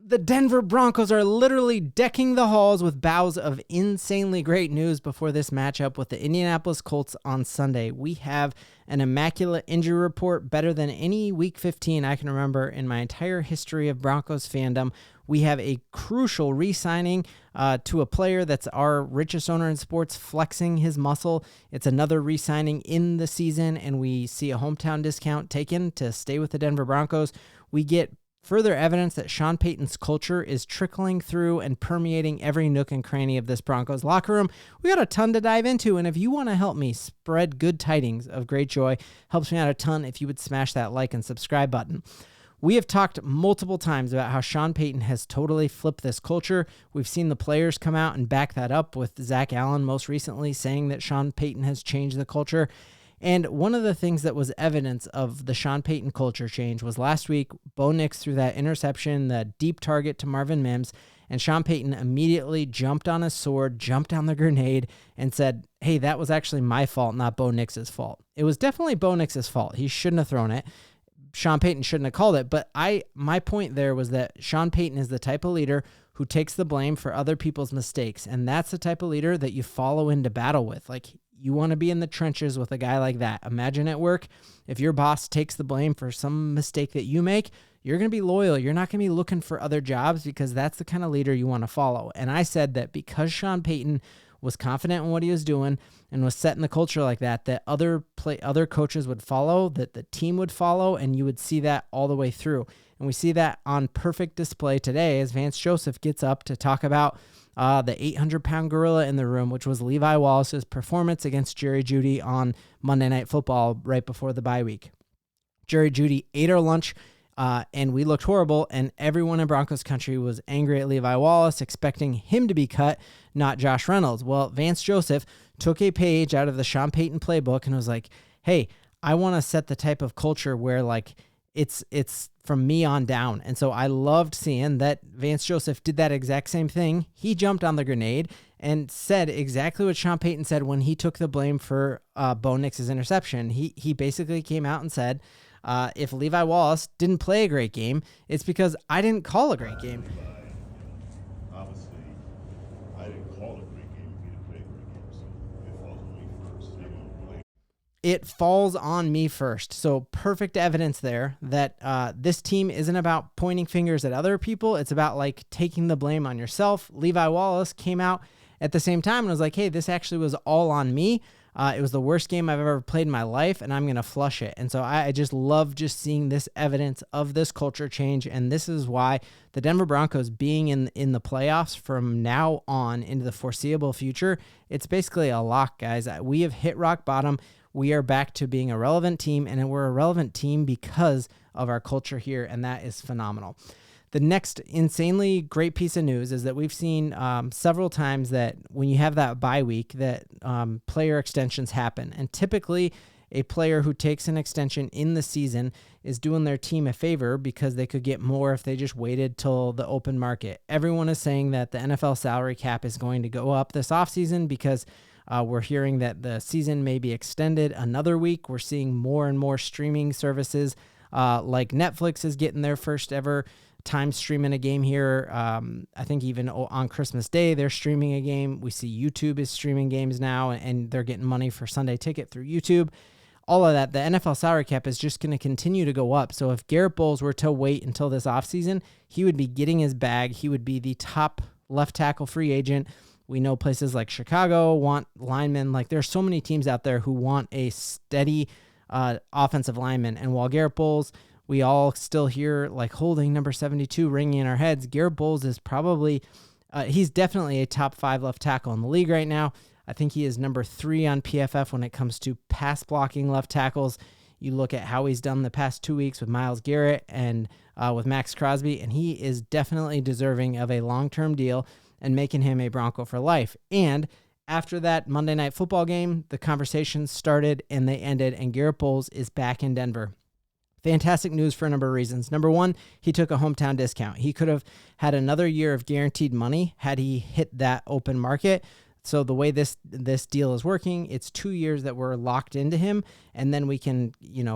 The Denver Broncos are literally decking the halls with boughs of insanely great news before this matchup with the Indianapolis Colts on Sunday. We have an immaculate injury report, better than any Week 15 I can remember in my entire history of Broncos fandom. We have a crucial re-signing to a player that's our richest owner in sports, flexing his muscle. It's another re-signing in the season, and we see a hometown discount taken to stay with the Denver Broncos. We get further evidence that Sean Payton's culture is trickling through and permeating every nook and cranny of this Broncos locker room. We got a ton to dive into, and if you want to help me spread good tidings of great joy, helps me out a ton if you would smash that like and subscribe button. We have talked multiple times about how Sean Payton has totally flipped this culture. We've seen the players come out and back that up, with Zach Allen most recently saying that Sean Payton has changed the culture. And one of the things that was evidence of the Sean Payton culture change was last week, Bo Nix threw that interception, the deep target to Marvin Mims, and Sean Payton immediately jumped on his sword, jumped on the grenade, and said, hey, that was actually my fault, not Bo Nix's fault. It was definitely Bo Nix's fault. He shouldn't have thrown it. Sean Payton shouldn't have called it, but my point there was that Sean Payton is the type of leader who takes the blame for other people's mistakes, and that's the type of leader that you follow into battle with. Like, you want to be in the trenches with a guy like that. Imagine at work, if your boss takes the blame for some mistake that you make, you're going to be loyal. You're not going to be looking for other jobs, because that's the kind of leader you want to follow. And I said that because Sean Payton was confident in what he was doing and was setting the culture like that, that other coaches would follow, that the team would follow, and you would see that all the way through. And we see that on perfect display today as Vance Joseph gets up to talk about the 800-pound gorilla in the room, which was Levi Wallace's performance against Jerry Jeudy on Monday Night Football right before the bye week. Jerry Jeudy ate our lunch, and we looked horrible, and everyone in Broncos country was angry at Levi Wallace, expecting him to be cut, not Josh Reynolds. Well, Vance Joseph took a page out of the Sean Payton playbook and was like, hey, I want to set the type of culture where, like, it's from me on down. And so I loved seeing that Vance Joseph did that exact same thing. He jumped on the grenade and said exactly what Sean Payton said when he took the blame for Bo Nix's interception. He basically came out and said, if Levi Wallace didn't play a great game, it's because I didn't call a great game. Obviously, I didn't call a great game if he didn't play a great game, so it falls on me first. It falls on me first. So perfect evidence there that this team isn't about pointing fingers at other people. It's about, like, taking the blame on yourself. Levi Wallace came out at the same time and was like, hey, this actually was all on me. It was the worst game I've ever played in my life, and I'm going to flush it. And so I just love just seeing this evidence of this culture change, and this is why the Denver Broncos being in the playoffs from now on into the foreseeable future, it's basically a lock, guys. We have hit rock bottom. We are back to being a relevant team, and we're a relevant team because of our culture here, and that is phenomenal. The next insanely great piece of news is that we've seen several times that when you have that bye week, that player extensions happen. And typically, a player who takes an extension in the season is doing their team a favor because they could get more if they just waited till the open market. Everyone is saying that the NFL salary cap is going to go up this offseason because we're hearing that the season may be extended another week. We're seeing more and more streaming services like Netflix is getting their first ever time streaming a game here. I think even on Christmas Day, they're streaming a game. We see YouTube is streaming games now, and they're getting money for Sunday Ticket through YouTube. All of that, the NFL salary cap is just going to continue to go up. So if Garrett Bolles were to wait until this offseason, he would be getting his bag. He would be the top left tackle free agent. We know places like Chicago want linemen. Like, there's so many teams out there who want a steady offensive lineman. And while Garrett Bolles, we all still hear, like, holding number 72 ringing in our heads, Garrett Bolles is probably, he's definitely a top 5 left tackle in the league right now. I think he is number 3 on PFF when it comes to pass blocking left tackles. You look at how he's done the past 2 weeks with Myles Garrett and with Max Crosby, and he is definitely deserving of a long-term deal and making him a Bronco for life. And after that Monday Night Football game, the conversations started and they ended, and Garrett Bolles is back in Denver. Fantastic news for a number of reasons. Number one, he took a hometown discount. He could have had another year of guaranteed money had he hit that open market. So the way this deal is working, it's 2 years that we're locked into him, and then we can,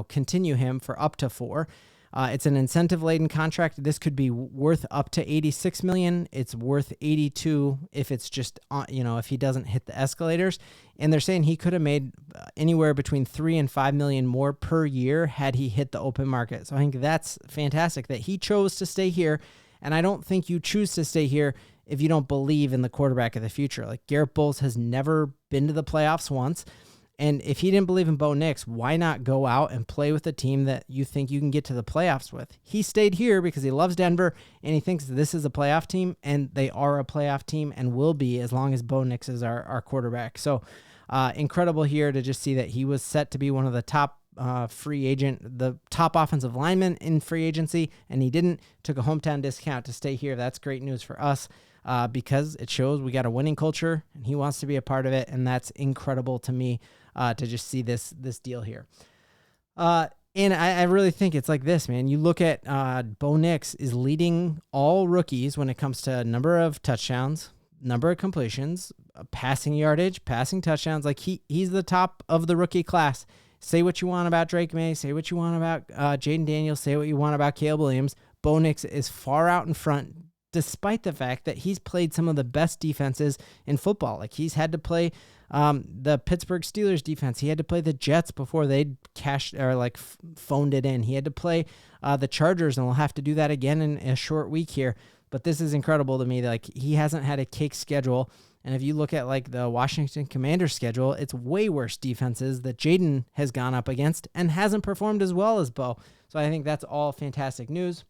continue him for up to 4. It's an incentive-laden contract. This could be worth up to $86 million. It's worth $82 if it's just, if he doesn't hit the escalators. And they're saying he could have made anywhere between $3 and $5 million more per year had he hit the open market. So I think that's fantastic that he chose to stay here. And I don't think you choose to stay here if you don't believe in the quarterback of the future. Like Garrett Bolles has never been to the playoffs once. And if he didn't believe in Bo Nix, why not go out and play with a team that you think you can get to the playoffs with? He stayed here because he loves Denver and he thinks this is a playoff team, and they are a playoff team and will be as long as Bo Nix is our quarterback. So incredible here to just see that he was set to be one of the top the top offensive lineman in free agency, and he didn't. Took a hometown discount to stay here. That's great news for us. Because it shows we got a winning culture and he wants to be a part of it. And that's incredible to me to just see this deal here. And I really think it's like this, man. You look at Bo Nix is leading all rookies when it comes to number of touchdowns, number of completions, passing yardage, passing touchdowns. Like he's the top of the rookie class. Say what you want about Drake May. Say what you want about Jaden Daniels. Say what you want about Caleb Williams. Bo Nix is far out in front, despite the fact that he's played some of the best defenses in football. Like he's had to play the Pittsburgh Steelers defense. He had to play the Jets before they'd phoned it in. He had to play the Chargers, and we'll have to do that again in a short week here. But this is incredible to me. Like he hasn't had a cake schedule. And if you look at like the Washington Commanders schedule, it's way worse defenses that Jaden has gone up against and hasn't performed as well as Bo. So I think that's all fantastic news.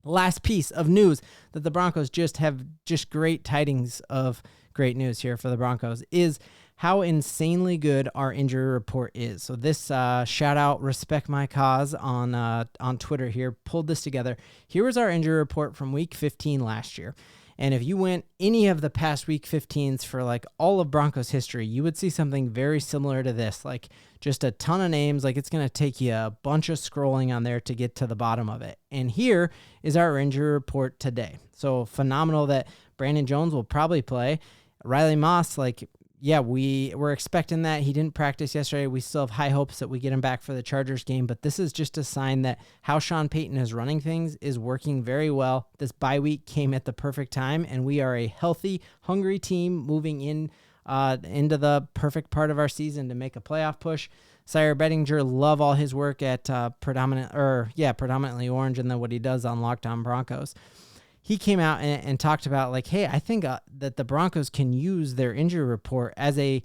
Last piece of news that the Broncos have great tidings of great news here for the Broncos is how insanely good our injury report is. So this shout out, respect my cause on Twitter here, pulled this together. Here was our injury report from week 15 last year. And if you went any of the past week 15s for like all of Broncos history, you would see something very similar to this, like just a ton of names. Like it's going to take you a bunch of scrolling on there to get to the bottom of it. And here is our injury report today. So phenomenal that Brandon Jones will probably play. Riley Moss, we're expecting that. He didn't practice yesterday. We still have high hopes that we get him back for the Chargers game, but this is just a sign that how Sean Payton is running things is working very well. This bye week came at the perfect time, and we are a healthy, hungry team moving in into the perfect part of our season to make a playoff push. Sire Bettinger, love all his work at Predominantly Orange and then what he does on Locked On Broncos. He came out and talked about like, hey, I think that the Broncos can use their injury report as a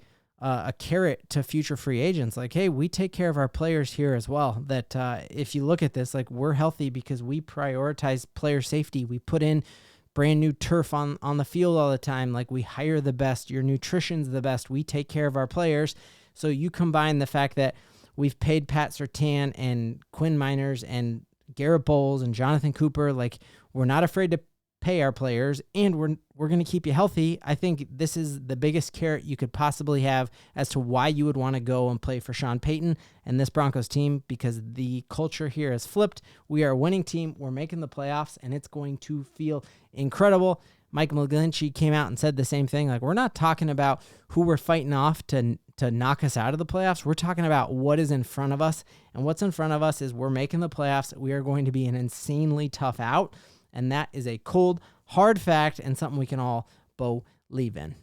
carrot to future free agents. Like, hey, we take care of our players here as well. That if you look at this, like we're healthy because we prioritize player safety. We put in brand new turf on the field all the time. Like we hire the best. Your nutrition's the best. We take care of our players. So you combine the fact that we've paid Pat Surtain and Quinn Miners and Garrett Bolles and Jonathan Cooper. Like we're not afraid to pay our players, and we're going to keep you healthy. I think this is the biggest carrot you could possibly have as to why you would want to go and play for Sean Payton and this Broncos team, because the culture here has flipped. We are a winning team. We're making the playoffs, and it's going to feel incredible. Mike McGlinchey came out and said the same thing. Like, we're not talking about who we're fighting off to knock us out of the playoffs. We're talking about what is in front of us, and what's in front of us is we're making the playoffs. We are going to be an insanely tough out. And that is a cold, hard fact and something we can all believe in.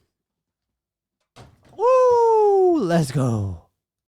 Woo! Let's go.